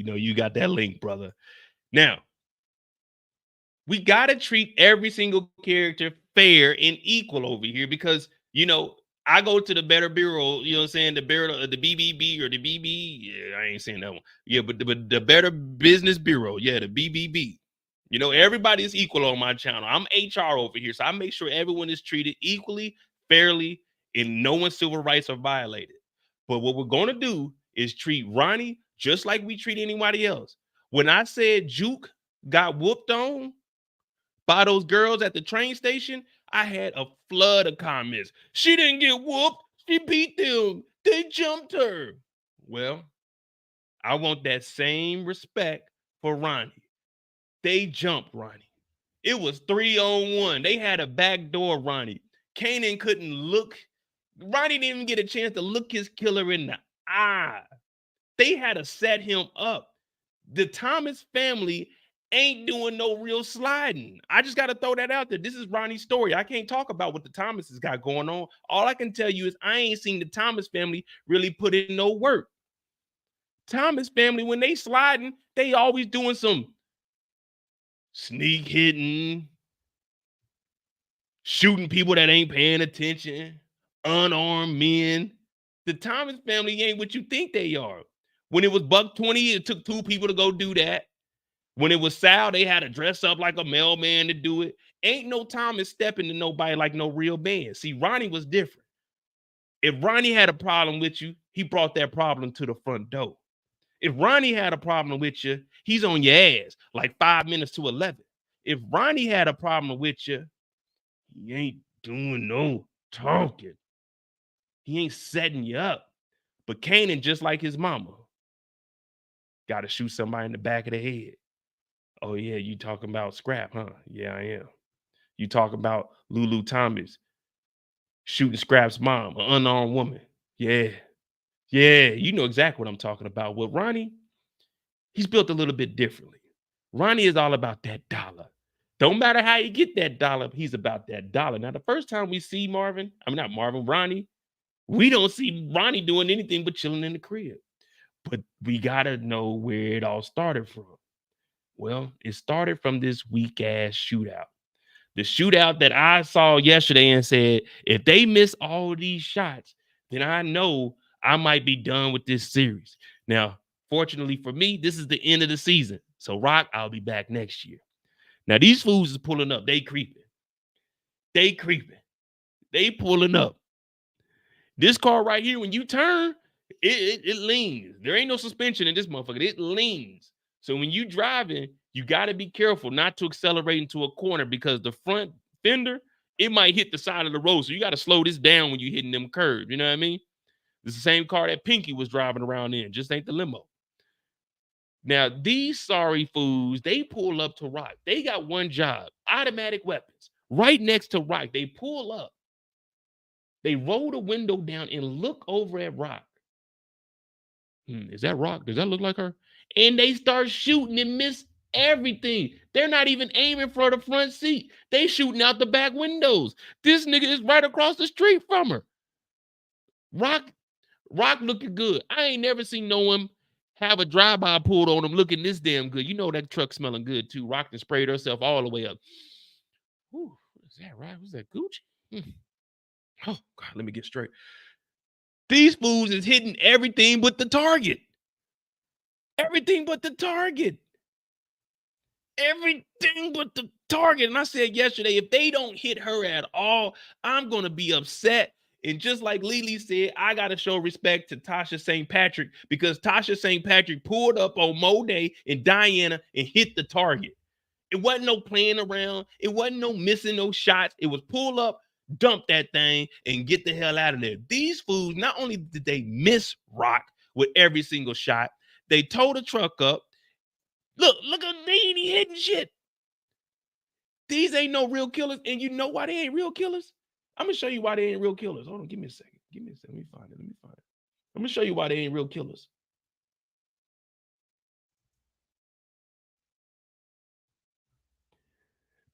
You know, you got that link, brother. Now, we got to treat every single character fair and equal over here because, you know, I go to the Better Bureau, you know what I'm saying? The BBB or the BB. Yeah, I ain't saying that one. Yeah, but the Better Business Bureau. Yeah, the BBB. You know, everybody is equal on my channel. I'm HR over here, so I make sure everyone is treated equally, fairly, and no one's civil rights are violated. But what we're going to do is treat Ronnie just like we treat anybody else. When I said Juke got whooped on by those girls at the train station, I had a flood of comments. She didn't get whooped. She beat them. They jumped her. Well, I want that same respect for Ronnie. They jumped Ronnie. It was 3-on-1. They had a backdoor Ronnie. Kanan couldn't look. Ronnie didn't even get a chance to look his killer in the eye. They had to set him up. The Thomas family ain't doing no real sliding. I just got to throw that out there. This is Ronnie's story. I can't talk about what the Thomases got going on. All I can tell you is I ain't seen the Thomas family really put in no work. Thomas family, when they sliding, they always doing some sneak hitting, shooting people that ain't paying attention, unarmed men. The Thomas family ain't what you think they are. When it was $120, it took 2 people to go do that. When it was Sal, they had to dress up like a mailman to do it. Ain't no Thomas stepping to nobody like no real man. See, Ronnie was different. If Ronnie had a problem with you, he brought that problem to the front door. If Ronnie had a problem with you, he's on your ass like 5 minutes to 11. If Ronnie had a problem with you, he ain't doing no talking. He ain't setting you up. But Kanan, just like his mama, got to shoot somebody in the back of the head. Oh, yeah, you talking about Scrap, huh? Yeah, I am. You talking about Lulu Thomas shooting Scrap's mom, an unarmed woman. Yeah. Yeah, you know exactly what I'm talking about. With Ronnie, he's built a little bit differently. Ronnie is all about that dollar. Don't matter how you get that dollar, he's about that dollar. Now, the first time we see Ronnie, we don't see Ronnie doing anything but chilling in the crib. But we got to know where it all started from. Well, it started from this weak-ass shootout. The shootout that I saw yesterday and said, if they miss all these shots, then I know I might be done with this series. Now, fortunately for me, this is the end of the season. So, Rock, I'll be back next year. Now, these fools is pulling up. They creeping. They pulling up. This car right here, when you turn, it leans. There ain't no suspension in this motherfucker. It leans. So when you driving, you got to be careful not to accelerate into a corner because the front fender, it might hit the side of the road. So you got to slow this down when you're hitting them curves. You know what I mean? It's the same car that Pinky was driving around in. Just ain't the limo. Now, these sorry fools, they pull up to Rock. They got one job, automatic weapons. Right next to Rock, they pull up. They roll the window down and look over at Rock. Is that Rock? Does that look like her? And they start shooting and miss everything. They're not even aiming for the front seat. They shooting out the back windows. This nigga is right across the street from her. Rock looking good. I ain't never seen no one have a drive-by pulled on him looking this damn good. You know that truck smelling good too. Rock done sprayed herself all the way up. Ooh, is that right? Was that Gucci? Oh, God, let me get straight. These fools is hitting everything but the target. Everything but the target. Everything but the target. And I said yesterday, if they don't hit her at all, I'm going to be upset. And just like Lily said, I got to show respect to Tasha St. Patrick because Tasha St. Patrick pulled up on Mo Day and Diana and hit the target. It wasn't no playing around. It wasn't no missing no shots. It was pull up, dump that thing, and get the hell out of there. These fools, not only did they miss Rock with every single shot, they towed the truck up. Look, they ain't hitting shit. These ain't no real killers. And you know why they ain't real killers? I'm going to show you why they ain't real killers. Hold on, give me a second. Let me find it. I'm going to show you why they ain't real killers.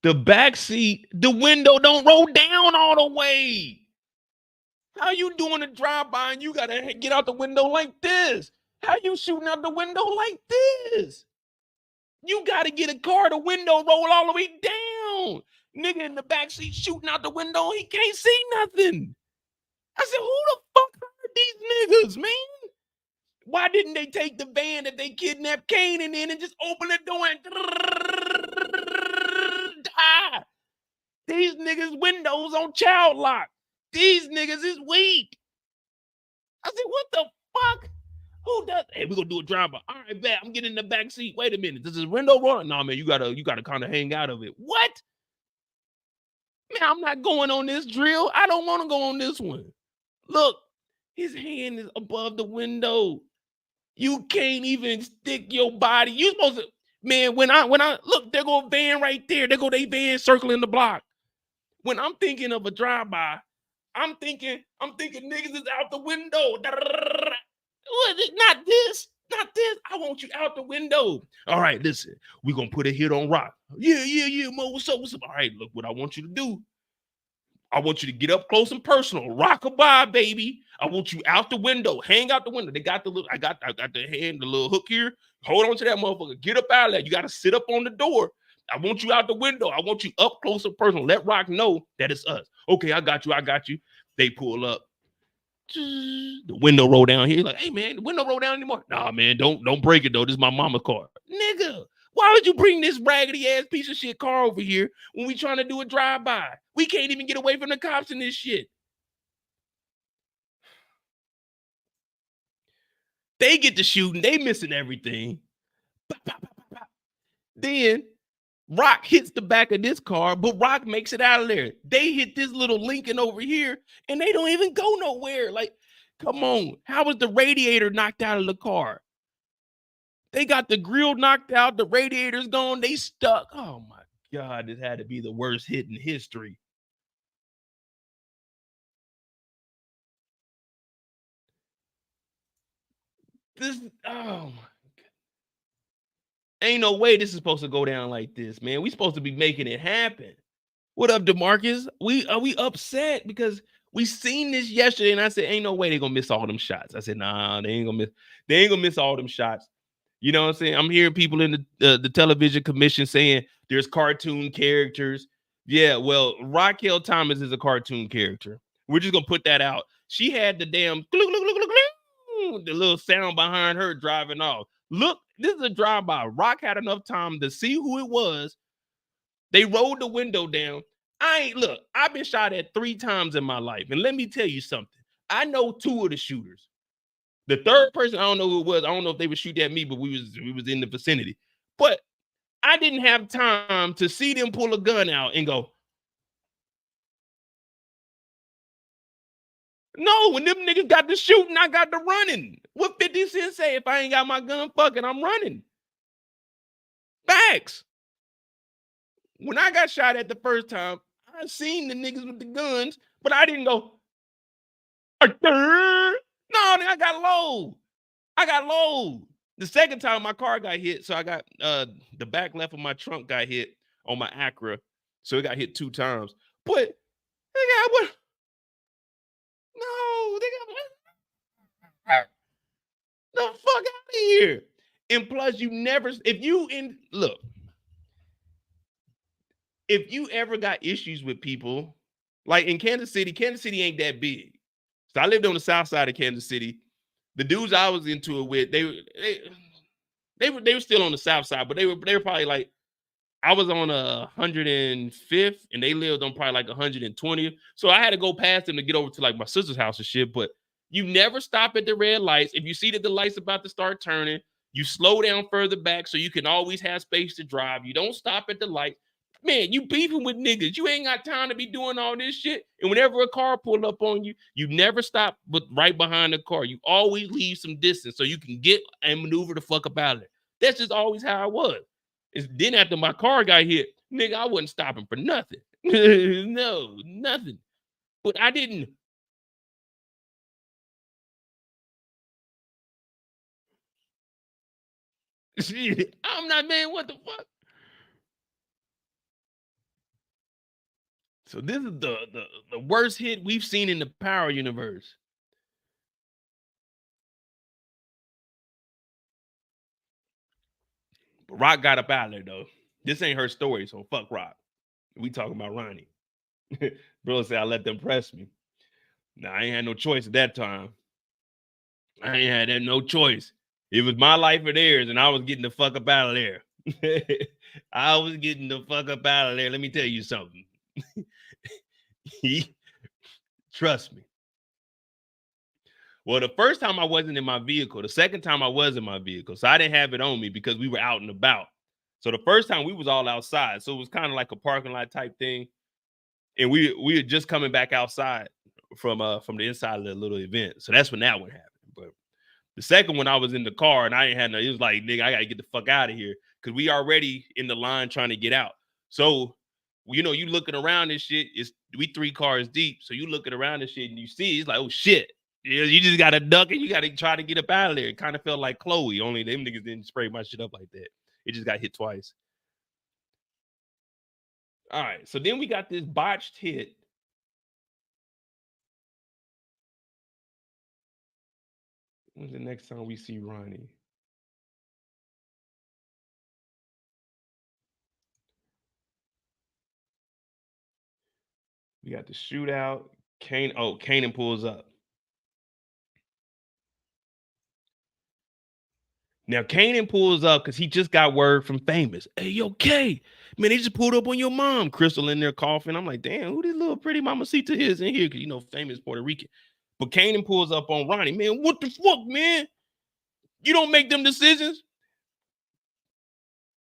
The back seat, the window don't roll down all the way. How you doing a drive-by and you got to get out the window like this? How you shooting out the window like this? You got to get a car, the window roll all the way down. Nigga in the backseat shooting out the window, he can't see nothing. I said, who the fuck are these niggas, man? Why didn't they take the van that they kidnapped Kanan in and just open the door and die? These niggas' windows on child lock. These niggas is weak. I said, what the fuck? Who does? Hey, we're gonna do a drive-by. All right, bet. I'm getting in the back seat. Wait a minute. Does this window roll? No, man, you gotta kind of hang out of it. What? Man, I'm not going on this drill. I don't want to go on this one. Look, his hand is above the window. You can't even stick your body. You supposed to, man. When I look, there go a van right there. There go they van circling the block. When I'm thinking of a drive-by, I'm thinking niggas is out the window. Not this. Not this. I want you out the window. All right, listen. We're gonna put a hit on Rock. Yeah, Mo. What's up? All right, look, what I want you to do. I want you to get up close and personal. Rock-a-bye, baby. I want you out the window. Hang out the window. They got the little, I got the hand, the little hook here. Hold on to that motherfucker. Get up out of there. You got to sit up on the door. I want you out the window. I want you up close and personal. Let Rock know that it's us. Okay, I got you. They pull up. The window roll down here. Like, hey man, the window roll down anymore. Nah, man, don't break it though. This is my mama's car. Nigga, why would you bring this raggedy ass piece of shit car over here when we trying to do a drive-by? We can't even get away from the cops in this shit. They get to shooting, they missing everything. Then Rock hits the back of this car, but Rock makes it out of there. They hit this little Lincoln over here, and they don't even go nowhere. Like, come on. How was the radiator knocked out of the car? They got the grill knocked out, the radiator's gone, they stuck. Oh my God, this had to be the worst hit in history. This, oh my. Ain't no way this is supposed to go down like this, man. We supposed to be making it happen. What up, DeMarcus? We upset because we seen this yesterday, and I said, ain't no way they're gonna miss all them shots. I said, nah, they ain't gonna miss all them shots. You know what I'm saying? I'm hearing people in the television commission saying there's cartoon characters. Yeah, well, Raquel Thomas is a cartoon character. We're just gonna put that out. She had the damn the little sound behind her driving off. Look, this is a drive-by. Rock had enough time to see who it was. They rolled the window down. I've been shot at 3 times in my life. And let me tell you something. I know 2 of the shooters. The third person, I don't know who it was. I don't know if they would shoot at me, but we was in the vicinity. But I didn't have time to see them pull a gun out and go, no, when them niggas got the shooting, I got the running. What 50 Cent say? If I ain't got my gun, fucking, I'm running. Facts. When I got shot at the first time, I seen the niggas with the guns, but I didn't go, no, I got low. The second time my car got hit, so I got the back left of my trunk got hit on my Acura, so it got hit 2 times. But they got what? No, they got the fuck out of here. And plus, you never, if you ever got issues with people, like in Kansas City ain't that big. So I lived on the south side of Kansas City. The dudes I was into it with, they were still on the south side, but they were probably like, I was on 105th and they lived on probably like 120th. So I had to go past them to get over to like my sister's house and shit. But you never stop at the red lights. If you see that the light's about to start turning, you slow down further back so you can always have space to drive. You don't stop at the light. Man, you beefing with niggas. You ain't got time to be doing all this shit. And whenever a car pull up on you, you never stop but right behind the car. You always leave some distance so you can get and maneuver the fuck up out of it. That's just always how it was. Then after my car got hit, nigga, I wasn't stopping for nothing. No, nothing. But I didn't. I'm not, man, what the fuck? So this is the worst hit we've seen in the Power universe. But Rock got up out of there though. This ain't her story, so fuck Rock. We talking about Ronnie. Bro said I let them press me. Nah, I ain't had no choice at that time. I ain't had no choice. It was my life or theirs, and I was getting the fuck up out of there. I was getting the fuck up out of there. Let me tell you something. Trust me. Well, the first time I wasn't in my vehicle. The second time I was in my vehicle. So I didn't have it on me because we were out and about. So the first time we was all outside. So it was kind of like a parking lot type thing. And we were just coming back outside from the inside of the little event. So that's when that one happened. But the second one I was in the car and I ain't had no, it was like, nigga, I gotta get the fuck out of here. Cause we already in the line trying to get out. So, you know, you looking around this shit, we 3 cars deep. So you looking around this shit and you see, it's like, oh shit. Yeah, you just gotta duck and you gotta try to get up out of there. It kind of felt like Chloe, only them niggas didn't spray my shit up like that. It just got hit twice. All right, so then we got this botched hit. When's the next time we see Ronnie? We got the shootout. Kanan pulls up. Now, Kanan pulls up because he just got word from Famous. Hey, yo, Kay, man, they just pulled up on your mom. Crystal in there coughing. I'm like, damn, who this little pretty mamacita is in here? Because, you know, Famous Puerto Rican. But Kanan pulls up on Ronnie. Man, what the fuck, man? You don't make them decisions.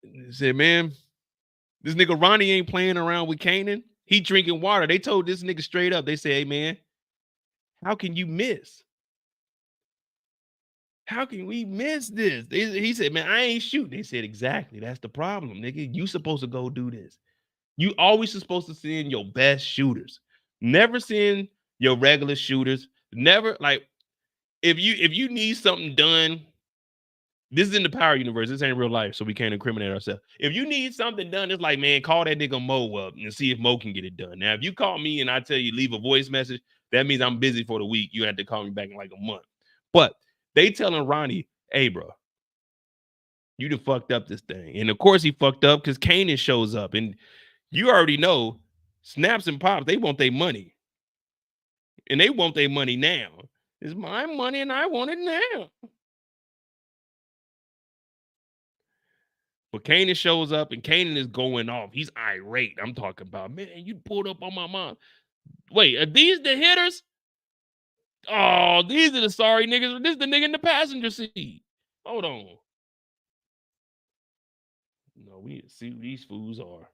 He said, man, this nigga Ronnie ain't playing around with Kanan. He drinking water. They told this nigga straight up. They said, hey, man, how can you miss? How can we miss this? He said, man, I ain't shooting. They said, exactly. That's the problem, nigga. You supposed to go do this. You always supposed to send your best shooters. Never send your regular shooters. Never, like, if you need something done, this is in the Power universe. This ain't real life, so we can't incriminate ourselves. If you need something done, it's like, man, call that nigga Mo up and see if Mo can get it done. Now, if you call me and I tell you leave a voice message, that means I'm busy for the week. You have to call me back in like a month. But they telling Ronnie, hey, bro, you done fucked up this thing. And of course he fucked up because Kanan shows up. And you already know Snaps and Pops, they want their money. And they want their money now. It's my money and I want it now. But Kanan shows up and Kanan is going off. He's irate. I'm talking about, man, you pulled up on my mom. Wait, are these the hitters? Oh, these are the sorry niggas. This is the nigga in the passenger seat. Hold on. No, we need to see who these fools are.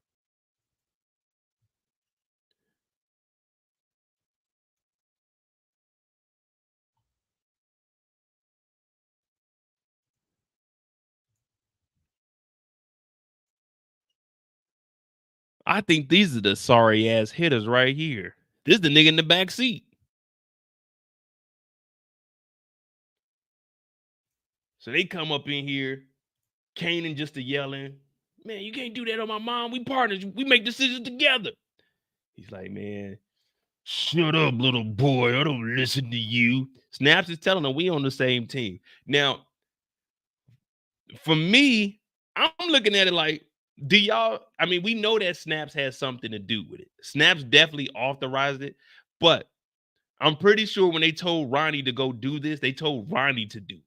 I think these are the sorry ass hitters right here. This is the nigga in the back seat. So they come up in here, Kanan just a yelling, man, you can't do that on my mom. We partners. We make decisions together. He's like, man, shut up, little boy. I don't listen to you. Snaps is telling him we on the same team. Now, for me, I'm looking at it like, do y'all, I mean, we know that Snaps has something to do with it. Snaps definitely authorized it, but I'm pretty sure when they told Ronnie to go do this, they told Ronnie to do it.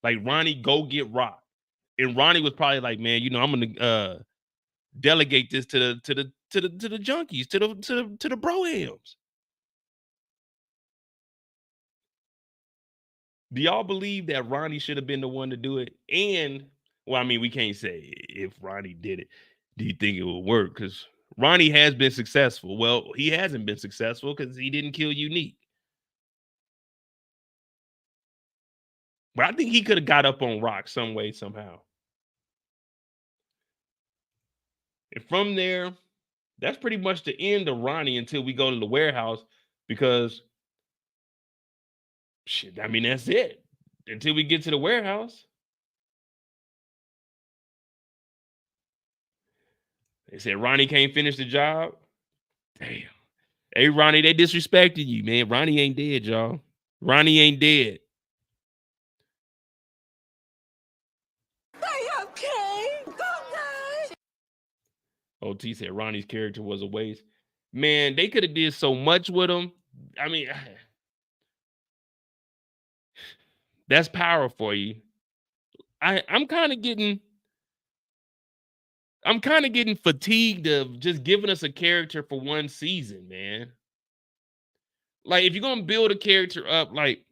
Like, Ronnie, go get Rock. And Ronnie was probably like, man, you know, I'm gonna delegate this to the junkies, to the brohams. Do y'all believe that Ronnie should have been the one to do it? And well, I mean, we can't say if Ronnie did it. Do you think it would work? Because Ronnie has been successful. Well, he hasn't been successful because he didn't kill Unique. But I think he could have got up on Rock some way, somehow. And from there, that's pretty much the end of Ronnie until we go to the warehouse because shit, I mean, that's it. Until we get to the warehouse. They said Ronnie can't finish the job. Damn. Hey, Ronnie, they disrespected you, man. Ronnie ain't dead, y'all. Ronnie ain't dead. Are you okay? OT said Ronnie's character was a waste. Man, they could have did so much with him. I mean, that's power for you. I'm kind of getting fatigued of just giving us a character for one season, man. Like, if you're gonna build a character up, like,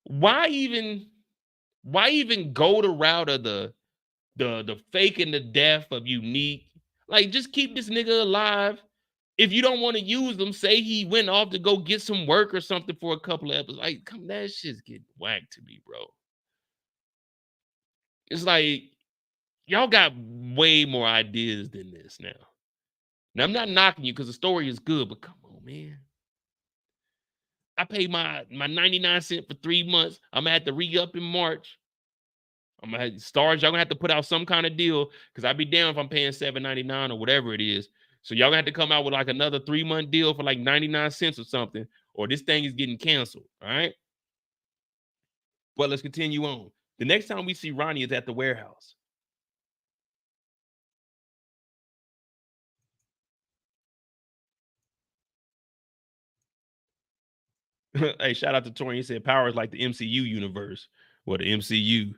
why even go the route of the faking the death of Unique? Like, just keep this nigga alive. If you don't want to use them, say he went off to go get some work or something for a couple of episodes. Like, come, that shit's getting whacked to me, bro. It's like, y'all got way more ideas than this now. Now, I'm not knocking you because the story is good, but come on, man. I paid my 99 cents for 3 months. I'm gonna have to re-up in March. I'm gonna have STARZ. Y'all gonna have to put out some kind of deal because I'd be down if I'm paying $7.99 or whatever it is. So y'all gonna have to come out with like another 3-month deal for like 99 cents or something, or this thing is getting canceled. All right. But let's continue on. The next time we see Ronnie is at the warehouse. Hey, shout out to Torian. He said power is like the MCU universe. Or the MCU.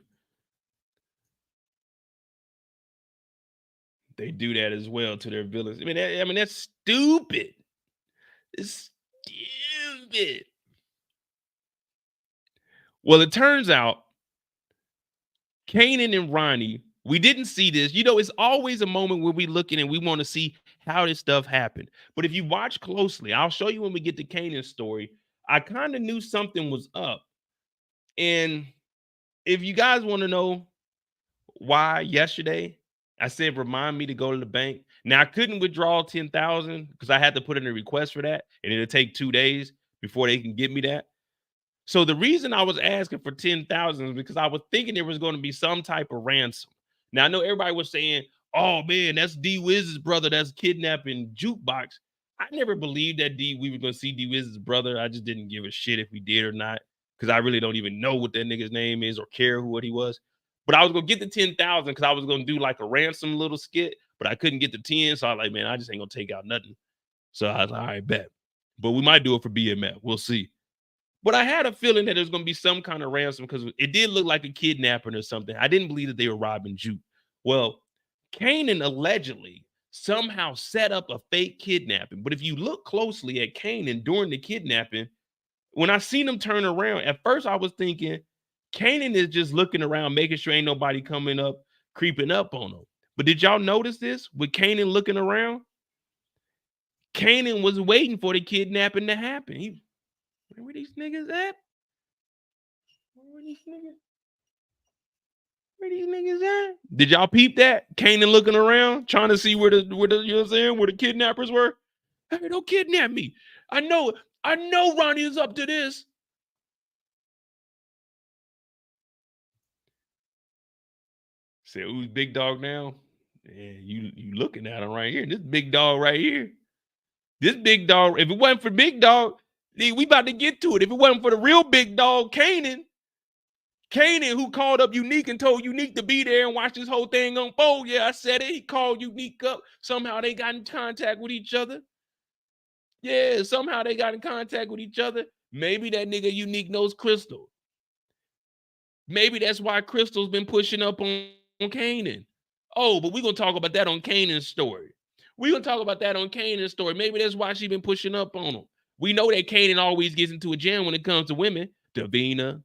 They do that as well to their villains. I mean, that's stupid. It's stupid. Well, it turns out Kanan and Ronnie, we didn't see this. You know, it's always a moment where we looking and we want to see how this stuff happened. But if you watch closely, I'll show you when we get to Kanan's story. I kind of knew something was up. And if you guys want to know why yesterday I said remind me to go to the bank. Now I couldn't withdraw 10,000 because I had to put in a request for that, and it'll take 2 days before they can get me that. So the reason I was asking for 10,000 is because I was thinking there was going to be some type of ransom. Now I know everybody was saying, "Oh man, that's D Wiz's brother that's kidnapping Jukebox." I never believed that we were going to see D Wiz's brother. I just didn't give a shit if we did or not because I really don't even know what that nigga's name is or care what he was. But I was gonna get the 10,000 because I was gonna do like a ransom little skit, but I couldn't get the 10, so I was like, man, I just ain't gonna take out nothing. So I was like, all right, bet. But we might do it for BMF. We'll see. But I had a feeling that there's gonna be some kind of ransom because it did look like a kidnapping or something. I didn't believe that they were robbing Juke. Well, Kanan allegedly somehow set up a fake kidnapping. But if you look closely at Kanan during the kidnapping, when I seen him turn around, at first I was thinking Kanan is just looking around, making sure ain't nobody coming up, creeping up on him. But did y'all notice this with Kanan looking around? Kanan was waiting for the kidnapping to happen. Where these niggas at? Where these niggas? Where these niggas at? Did y'all peep that? Kanan looking around, trying to see where the you know what I'm saying, where the kidnappers were. Hey, don't kidnap me. I know Ronnie is up to this. Said, who's big dog now? Yeah, you looking at him right here. This big dog right here. This big dog, if it wasn't for big dog, we about to get to it. If it wasn't for the real big dog, Kanan, who called up Unique and told Unique to be there and watch this whole thing unfold. Yeah, I said it. He called Unique up. Somehow they got in contact with each other. Yeah, somehow they got in contact with each other. Maybe that nigga Unique knows Crystal. Maybe that's why Crystal's been pushing up on Kanan. Oh, but we're going to talk about that on Kanan's story. We're going to talk about that on Kanan's story. Maybe that's why she been pushing up on him. We know that Kanan always gets into a jam when it comes to women. Davina,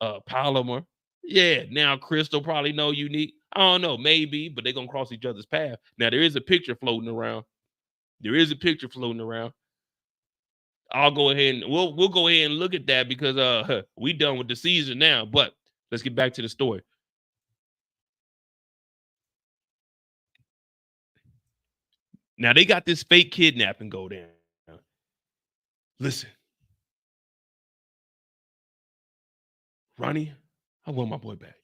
Polymer. Yeah, now Crystal probably know Unique. I don't know, maybe, but they're going to cross each other's path. Now, there is a picture floating around. I'll go ahead and we'll go ahead and look at that because we done with the season now. But let's get back to the story. Now they got this fake kidnapping go down. Listen, Ronnie, I want my boy back.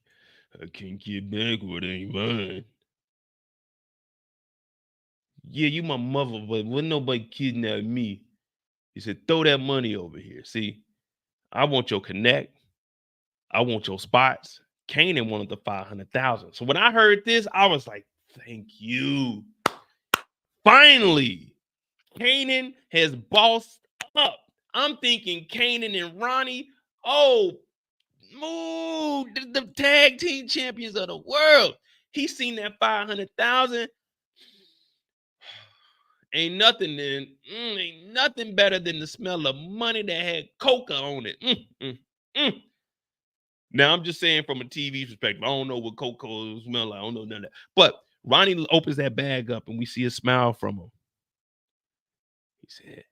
I can't get back what ain't mine. Yeah, you my mother, but when nobody kidnap me, he said, throw that money over here. See, I want your connect. I want your spots. Kanan wanted the 500,000. So when I heard this, I was like, Thank you. Finally, Kanan has bossed up. I'm thinking Kanan and Ronnie, the tag team champions of the world. He's seen that 500,000. Ain't nothing better than the smell of money that had coca on it. Now I'm just saying from a TV perspective, I don't know what coca smell like. I don't know none of that. But Ronnie opens that bag up and we see a smile from him. He said,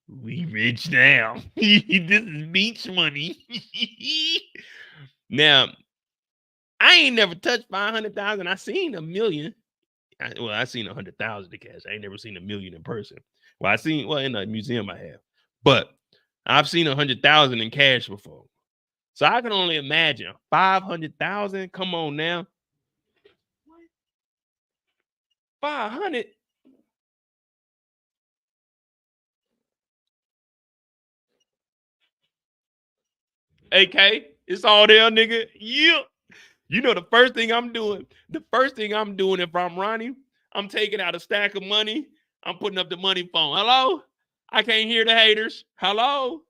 "We rich now. This is beach money." Now, I ain't never touched 500,000. I seen $1 million. I seen 100,000 in cash. I ain't never seen $1 million in person. In a museum I have, but I've seen 100,000 in cash before. So I can only imagine 500,000. Come on now, 500. AK, it's all there, nigga. Yeah. You know the first thing I'm doing if I'm Ronnie, I'm taking out a stack of money. I'm putting up the money phone. Hello? I can't hear the haters. Hello?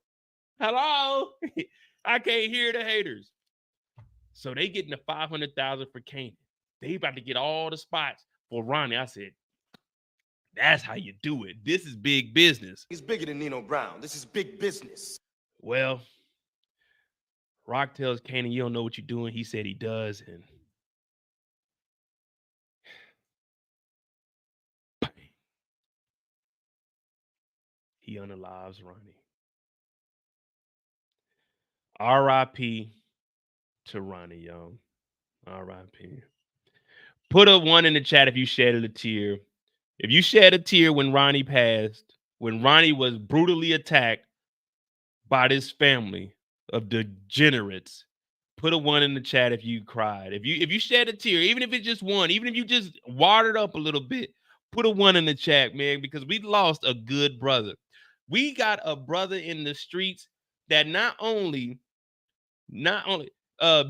I can't hear the haters. So they getting the 500,000 for Kanan. They about to get all the spots for Ronnie. I said, that's how you do it. This is big business. He's bigger than Nino Brown. This is big business. Well, Rock tells Kanan, you don't know what you're doing. He said he does, and he unalives Ronnie. R.I.P. to Ronnie, y'all. R.I.P. Put a 1 in the chat if you shed a tear. If you shed a tear when Ronnie passed, when Ronnie was brutally attacked by this family of degenerates, put a 1 in the chat if you cried. If you shed a tear, even if it's just one, even if you just watered up a little bit, put a 1 in the chat, man, because we lost a good brother. We got a brother in the streets that not only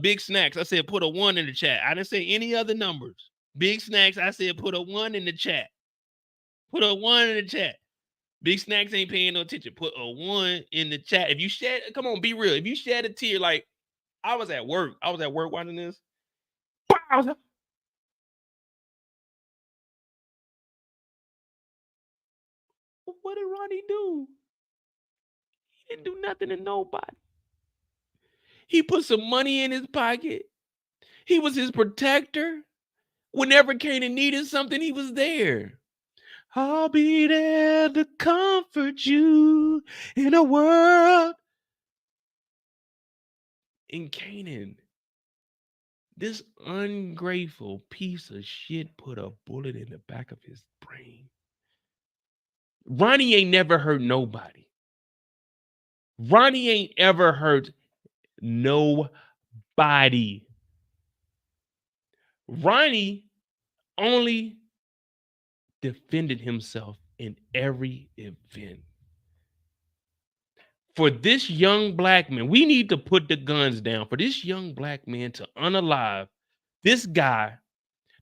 Big Snacks, I said put a 1 in the chat. I didn't say any other numbers. Big Snacks, I said put a 1 in the chat. Put a 1 in the chat. Big Snacks ain't paying no attention. Put a 1 in the chat. If you shed, come on, be real. If you shed a tear, like I was at work watching this. What did Ronnie do? He didn't do nothing to nobody. He put some money in his pocket. He was his protector. Whenever Kanan needed something, he was there. I'll be there to comfort you in a world. In Kanan, this ungrateful piece of shit put a bullet in the back of his brain. Ronnie ain't never hurt nobody. Ronnie ain't ever hurt nobody. Ronnie only defended himself in every event. For this young black man, we need to put the guns down. For this young black man to unalive this guy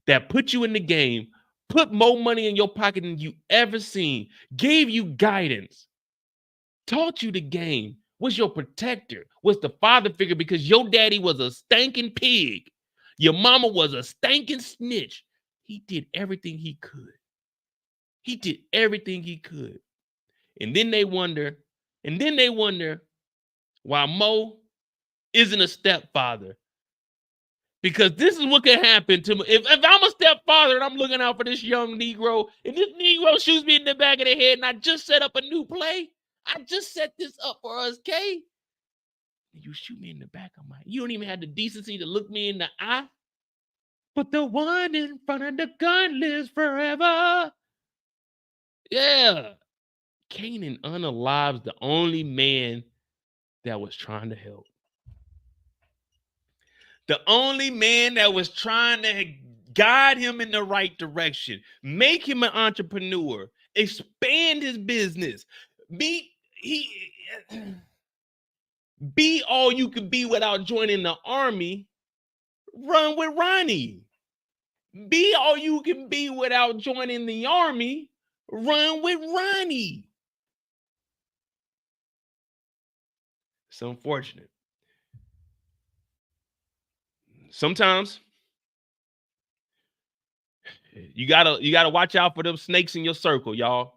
that put you in the game, put more money in your pocket than you ever seen, gave you guidance, taught you the game, was your protector, was the father figure because your daddy was a stinking pig. Your mama was a stinking snitch. He did everything he could. He did everything he could. And then they wonder why Mo isn't a stepfather. Because this is what can happen to me. If I'm a stepfather and I'm looking out for this young Negro, and this Negro shoots me in the back of the head and I just set up a new play, I just set this up for us, K. You shoot me in the back of my head. You don't even have the decency to look me in the eye. But the one in front of the gun lives forever. Yeah. Kanan unalives the only man that was trying to help. The only man that was trying to guide him in the right direction, make him an entrepreneur, expand his business, be all you could be without joining the army. Run with Ronnie. Be all you can be without joining the army. Run with Ronnie. It's unfortunate. Sometimes you gotta watch out for them snakes in your circle, y'all.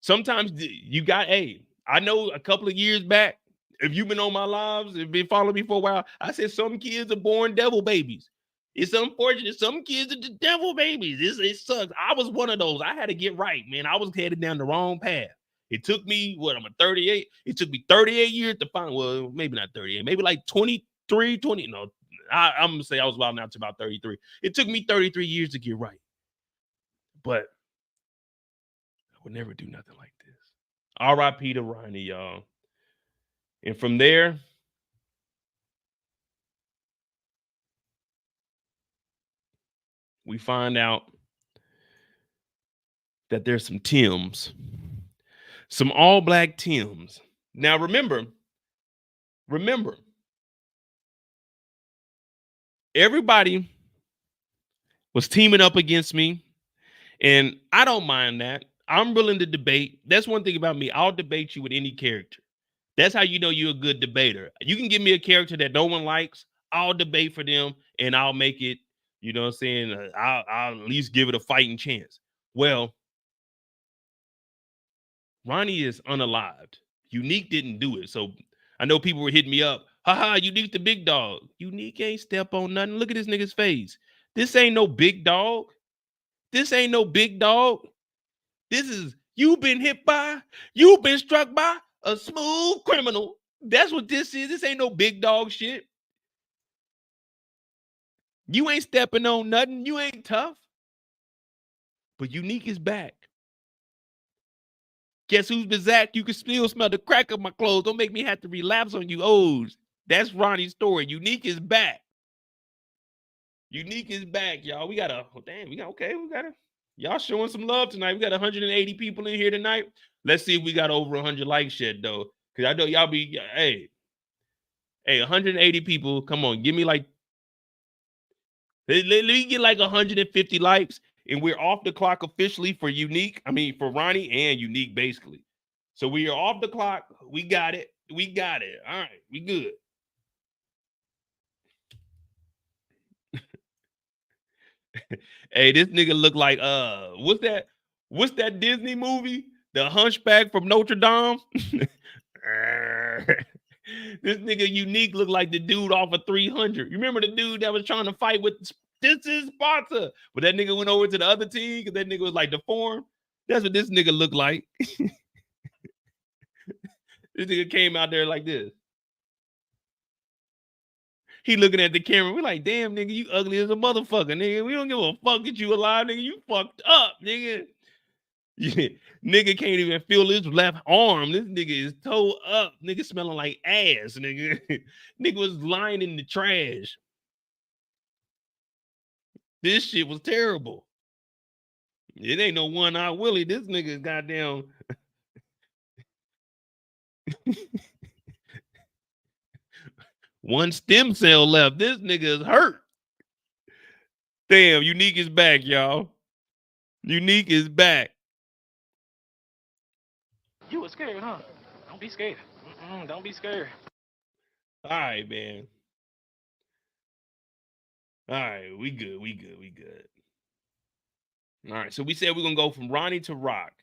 Sometimes you got, hey, I know a couple of years back, if you've been on my lives, if you've been following me for a while, I said some kids are born devil babies. It's unfortunate. Some kids are the devil babies. It sucks. I was one of those. I had to get right, man. I was headed down the wrong path. It took me, I'm a 38. It took me 38 years to find, well, maybe not 38, maybe like 23, 20. No, I'm going to say I was about now to about 33. It took me 33 years to get right. But I would never do nothing like this. R.I.P. to Ronnie, y'all. And from there, we find out that there's some Tims, some all-black Tims. Now, remember, everybody was teaming up against me, and I don't mind that. I'm willing to debate. That's one thing about me. I'll debate you with any character. That's how you know you're a good debater. You can give me a character that no one likes. I'll debate for them, and I'll make it, you know what I'm saying? I'll at least give it a fighting chance. Well, Ronnie is unalived. Unique didn't do it. So I know people were hitting me up. Haha, Unique the big dog. Unique ain't step on nothing. Look at this nigga's face. This ain't no big dog. This ain't no big dog. This is, you've been hit by, you've been struck by a smooth criminal. That's what this is. This ain't no big dog shit. You ain't stepping on nothing. You ain't tough. But Unique is back. Guess who's been Zach? You can still smell the crack of my clothes. Don't make me have to relapse on you O's. That's Ronnie's story. Unique is back. Unique is back, y'all. We got y'all showing some love tonight. We got 180 people in here tonight. Let's see if we got over 100 likes yet, though. Because I know y'all be, hey, 180 people. Come on, give me like, let me get like 150 likes. And we're off the clock officially for Unique. I mean, for Ronnie and Unique, basically. So we are off the clock. We got it. We got it. All right. We good. Hey, this nigga look like what's that Disney movie? The Hunchback from Notre Dame? This nigga Unique look like the dude off of 300. You remember the dude that was trying to fight with this is Sparta, but that nigga went over to the other team because that nigga was like deformed. That's what this nigga looked like. This nigga came out there like this. He looking at the camera. We like, damn, nigga, you ugly as a motherfucker, nigga. We don't give a fuck that you alive, nigga. You fucked up, nigga. Yeah. Nigga can't even feel his left arm. This nigga is toe up. Nigga smelling like ass, nigga. Nigga was lying in the trash. This shit was terrible. It ain't no one-eye Willie. This nigga goddamn. One stem cell left. This nigga is hurt. Damn, Unique is back, y'all. Unique is back. You were scared, huh? Don't be scared. Don't be scared. All right, man. All right, we good. All right, so we said we're gonna go from Ronnie to Rock.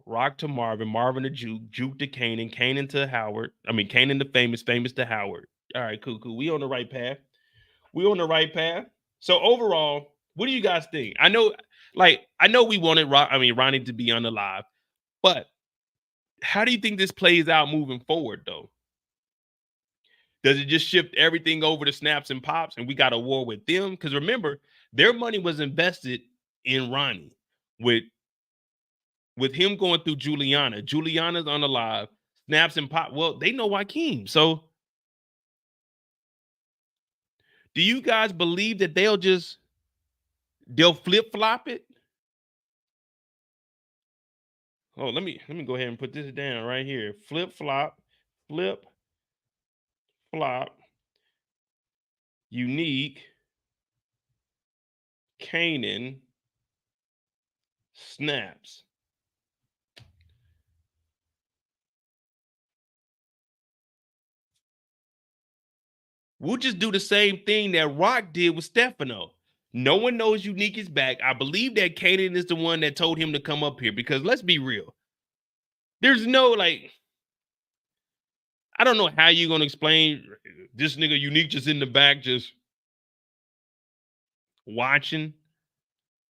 Rock to Marvin, Marvin to Juke, Juke to Kanan, Kanan to Howard. I mean, Kanan to Famous, Famous to Howard. All right, cool. We on the right path. So overall, what do you guys think? I know we wanted Ronnie to be unalive, but how do you think this plays out moving forward, though? Does it just shift everything over to Snaps and Pops and we got a war with them? Because remember, their money was invested in Ronnie with him going through Juliana. Juliana's unalive. Snaps and Pop. Well, they know Joaquin. So do you guys believe that they'll flip-flop it? Oh, let me go ahead and put this down right here. Flip-flop. Unique, Kanan, snaps. We'll just do the same thing that Rock did with Stefano. No one knows Unique is back. I believe that Kanan is the one that told him to come up here because let's be real. There's no like, I don't know how you're going to explain this nigga Unique just in the back just watching.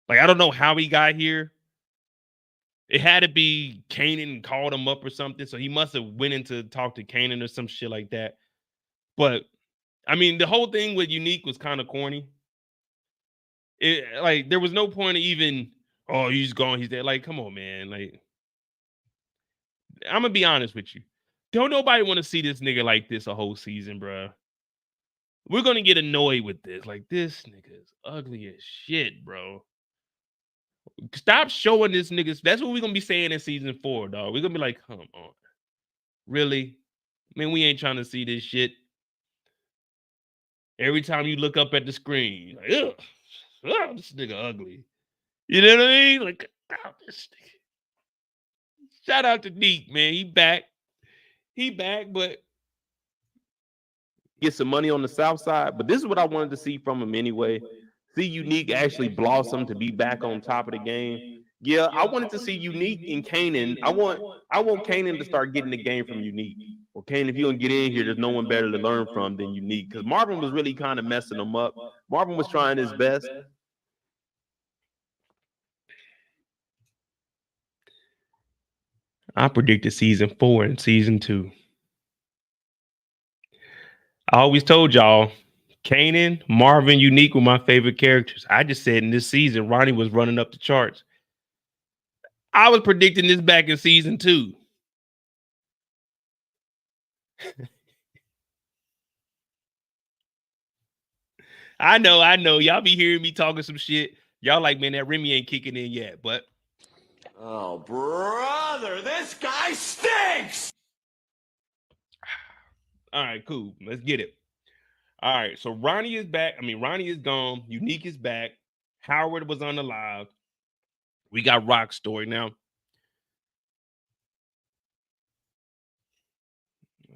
Like, I don't know how he got here. It had to be Kanan called him up or something. So he must have went in to talk to Kanan or some shit like that. But I mean, the whole thing with Unique was kind of corny. Like, there was no point of even, oh, he's gone, he's there. Like, come on, man. Like, I'm gonna be honest with you. Don't nobody want to see this nigga like this a whole season, bro. We're gonna get annoyed with this. Like, this nigga is ugly as shit, bro. Stop showing this niggas. That's what we're gonna be saying in season 4, dog. We're gonna be like, come on. Really? Man, we ain't trying to see this shit. Every time you look up at the screen, like, ugh, this nigga ugly. You know what I mean? Like, oh, this nigga. Shout out to Neek, man. He back. But get some money on the south side. But this is what I wanted to see from him anyway. See Unique actually blossom to be back on top of the game. Yeah, I wanted to see Unique and Kanan. I want Kanan to start getting the game from Unique. Well, Kanan, if you don't get in here, there's no one better to learn from than Unique. Because Marvin was really kind of messing him up. Marvin was trying his best. I predicted season 4 and season 2. I always told y'all, Kanan, Marvin, Unique were my favorite characters. I just said in this season, Ronnie was running up the charts. I was predicting this back in season 2. I know. Y'all be hearing me talking some shit. Y'all like, man, that Remy ain't kicking in yet, but. Oh, brother, this guy stinks! All right, cool. Let's get it. All right, so Ronnie is back. I mean, Ronnie is gone. Unique is back. Howard was unalived. We got Rock's story now.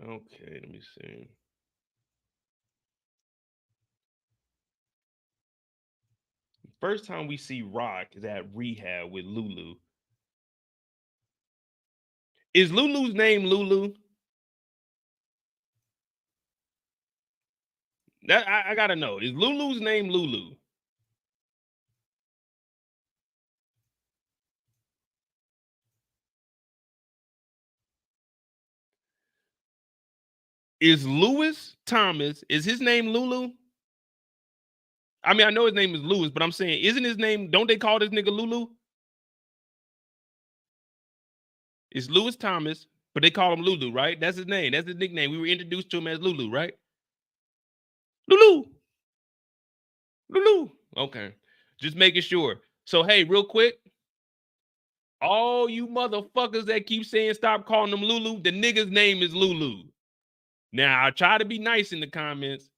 Okay, let me see. First time we see Rock is at rehab with Lulu. Is Lulu's name Lulu? That I gotta know. Is Lulu's name Lulu? Is Lewis Thomas? Is his name Lulu? I mean, I know his name is Lewis, but I'm saying, isn't his name? Don't they call this nigga Lulu? It's Lewis Thomas, but they call him Lulu, right? That's his name. That's his nickname. We were introduced to him as Lulu, right? Lulu. Okay. Just making sure. So, hey, real quick. All you motherfuckers that keep saying stop calling him Lulu, the nigga's name is Lulu. Now, I try to be nice in the comments.